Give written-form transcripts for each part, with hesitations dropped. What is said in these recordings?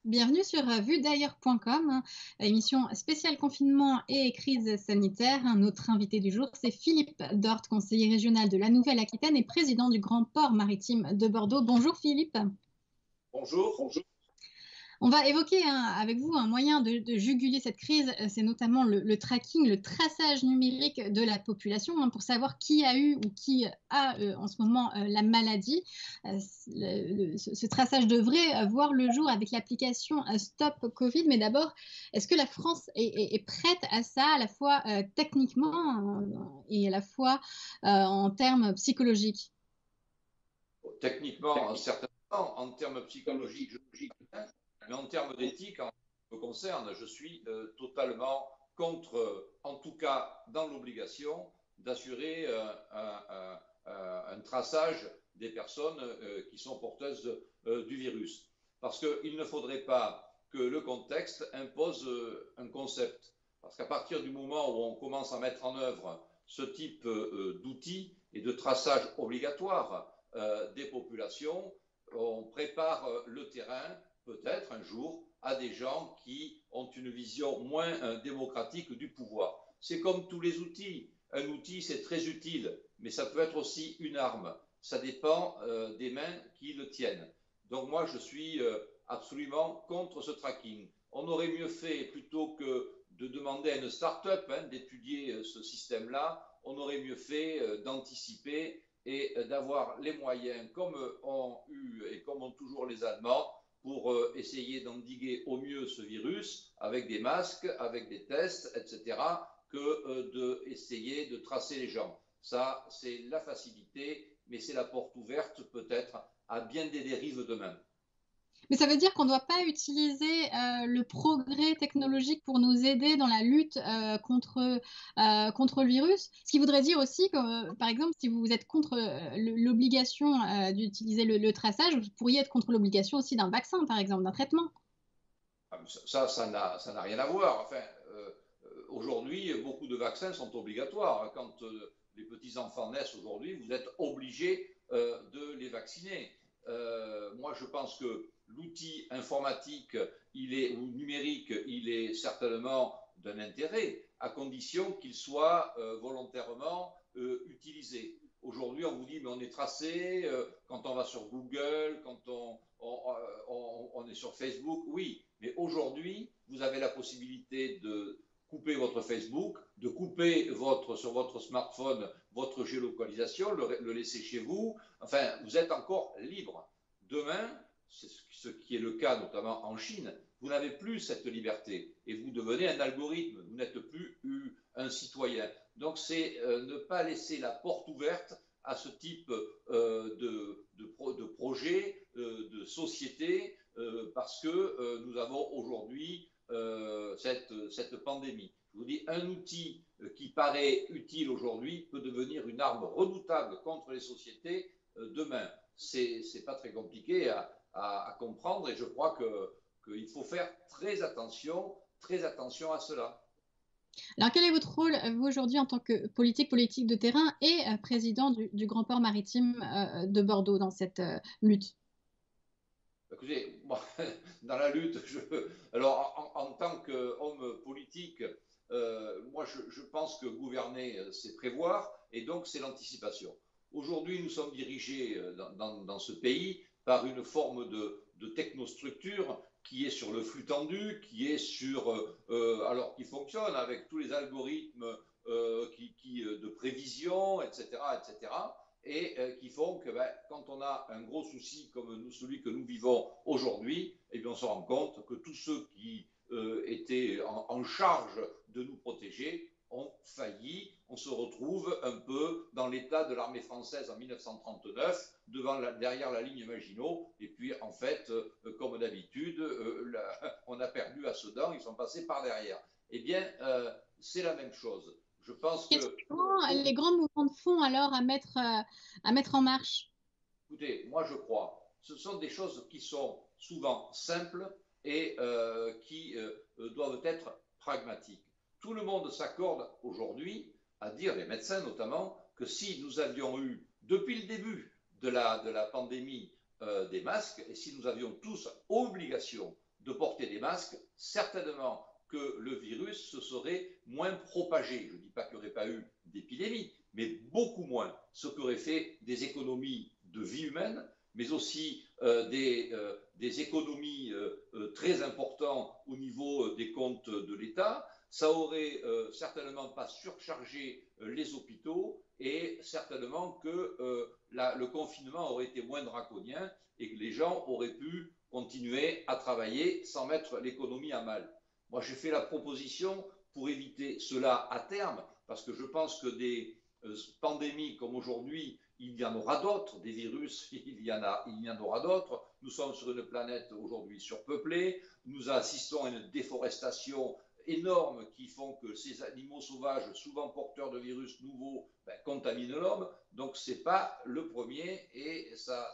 Bienvenue sur vuedailleurs.com, émission spéciale confinement et crise sanitaire. Notre invité du jour, c'est Philippe Dort, conseiller régional de la Nouvelle-Aquitaine et président du Grand Port Maritime de Bordeaux. Bonjour Philippe. Bonjour. On va évoquer avec vous un moyen de juguler cette crise, c'est notamment le tracking, le traçage numérique de la population pour savoir qui a eu ou qui a en ce moment la maladie. Ce traçage devrait voir le jour avec l'application Stop Covid. Mais d'abord, est-ce que la France est prête à ça, à la fois techniquement et à la fois en termes psychologiques? Techniquement, certainement, en termes psychologiques, je suis bien, mais en termes d'éthique, en ce qui me concerne, je suis totalement contre, en tout cas dans l'obligation, d'assurer un traçage des personnes qui sont porteuses du virus. Parce qu'il ne faudrait pas que le contexte impose un concept. Parce qu'à partir du moment où on commence à mettre en œuvre ce type d'outils et de traçage obligatoire, des populations, on prépare le terrain peut-être un jour à des gens qui ont une vision moins démocratique du pouvoir. C'est comme tous les outils. Un outil, c'est très utile, mais ça peut être aussi une arme. Ça dépend des mains qui le tiennent. Donc moi, je suis absolument contre ce tracking. On aurait mieux fait, plutôt que de demander à une start-up d'étudier ce système-là, on aurait mieux fait d'anticiper et d'avoir les moyens, comme ont eu et comme ont toujours les Allemands, pour essayer d'endiguer au mieux ce virus avec des masques, avec des tests, etc., que d'essayer de tracer les gens. Ça, c'est la facilité, mais c'est la porte ouverte peut-être à bien des dérives demain. Mais ça veut dire qu'on ne doit pas utiliser le progrès technologique pour nous aider dans la lutte contre le virus. Ce qui voudrait dire aussi que, par exemple, si vous êtes contre l'obligation d'utiliser le traçage, vous pourriez être contre l'obligation aussi d'un vaccin, par exemple, d'un traitement. Ça n'a rien à voir. Enfin, aujourd'hui, beaucoup de vaccins sont obligatoires. Quand les petits-enfants naissent aujourd'hui, vous êtes obligé de les vacciner. Moi, je pense que l'outil informatique ou numérique, il est certainement d'un intérêt, à condition qu'il soit volontairement utilisé. Aujourd'hui, on vous dit, mais on est tracé quand on va sur Google, quand on est sur Facebook. Oui, mais aujourd'hui, vous avez la possibilité de couper votre Facebook, de couper sur votre smartphone votre géolocalisation, le laisser chez vous. Enfin, vous êtes encore libre. Demain, c'est ce qui est le cas notamment en Chine, vous n'avez plus cette liberté et vous devenez un algorithme, vous n'êtes plus un citoyen. Donc c'est ne pas laisser la porte ouverte à ce type de projet, de société, parce que nous avons aujourd'hui cette pandémie. Je vous dis, un outil qui paraît utile aujourd'hui peut devenir une arme redoutable contre les sociétés demain. C'est pas très compliqué à comprendre, et je crois qu'il faut faire très attention à cela. Alors, quel est votre rôle, vous, aujourd'hui, en tant que politique de terrain et président du Grand Port Maritime de Bordeaux dans cette lutte? Écoutez, moi, dans la lutte, alors en tant qu'homme politique, moi je pense que gouverner, c'est prévoir, et donc c'est l'anticipation. Aujourd'hui, nous sommes dirigés dans ce pays par une forme de technostructure qui est sur le flux tendu, qui est alors qui fonctionne avec tous les algorithmes de prévision, etc., etc., et qui font que quand on a un gros souci comme celui que nous vivons aujourd'hui, eh bien, on se rend compte que tous ceux qui étaient en charge de nous protéger ont failli. On se retrouve un peu dans l'état de l'armée française en 1939, derrière la ligne Maginot, et puis en fait, comme d'habitude, on a perdu à Sedan, ils sont passés par derrière. Eh bien, c'est la même chose. Je pense Quels que sont les grands mouvements de fond alors à mettre en marche? écoutez, moi je crois, ce sont des choses qui sont souvent simples et qui doivent être pragmatiques. Tout le monde s'accorde aujourd'hui à dire, les médecins notamment, que si nous avions eu, depuis le début de la pandémie, des masques, et si nous avions tous obligation de porter des masques, certainement que le virus se serait moins propagé. Je ne dis pas qu'il n'y aurait pas eu d'épidémie, mais beaucoup moins, ce qui aurait fait des économies de vie humaine, mais aussi des économies très importantes au niveau des comptes de l'État. Ça aurait certainement pas surchargé les hôpitaux et certainement que le confinement aurait été moins draconien et que les gens auraient pu continuer à travailler sans mettre l'économie à mal. Moi, j'ai fait la proposition pour éviter cela à terme, parce que je pense que des pandémies comme aujourd'hui, il y en aura d'autres, des virus, il y en aura d'autres. Nous sommes sur une planète aujourd'hui surpeuplée, nous assistons à une déforestation énorme qui font que ces animaux sauvages, souvent porteurs de virus nouveaux, contaminent l'homme. Donc, ce n'est pas le premier et ça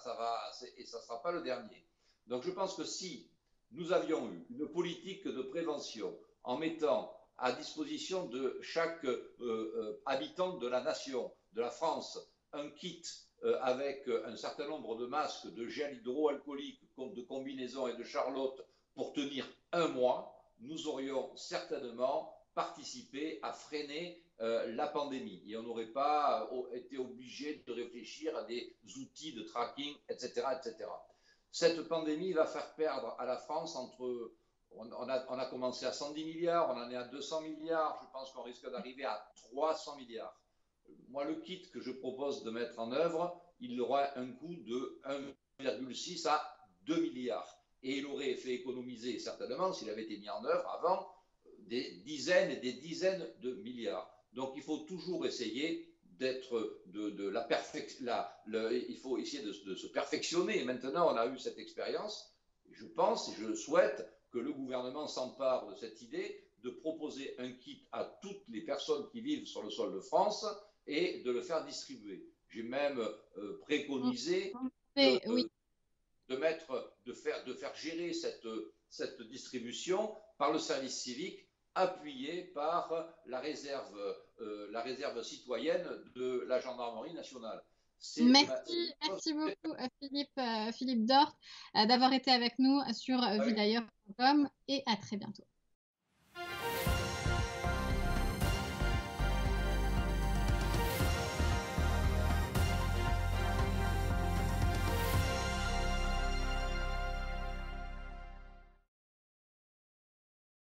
ne sera pas le dernier. Donc, je pense que si nous avions eu une politique de prévention en mettant à disposition de chaque habitant de la nation, de la France, un kit avec un certain nombre de masques, de gel hydroalcoolique, de combinaisons et de charlotte pour tenir un mois, nous aurions certainement participé à freiner la pandémie et on n'aurait pas été obligé de réfléchir à des outils de tracking, etc., etc. Cette pandémie va faire perdre à la France on a commencé à 110 milliards, on en est à 200 milliards, je pense qu'on risque d'arriver à 300 milliards. Moi, le kit que je propose de mettre en œuvre, il aura un coût de 1,6 à 2 milliards. Et il aurait fait économiser, certainement, s'il avait été mis en œuvre avant, des dizaines et des dizaines de milliards. Donc, il faut toujours essayer d'être de la perfection. Il faut essayer de se perfectionner. Maintenant, on a eu cette expérience. Je pense et je souhaite que le gouvernement s'empare de cette idée de proposer un kit à toutes les personnes qui vivent sur le sol de France et de le faire distribuer. J'ai même préconisé oui. de faire gérer cette distribution par le service civique appuyé par la réserve citoyenne de la gendarmerie nationale. Merci beaucoup Philippe Dort d'avoir été avec nous sur vuedailleurs.com et à très bientôt.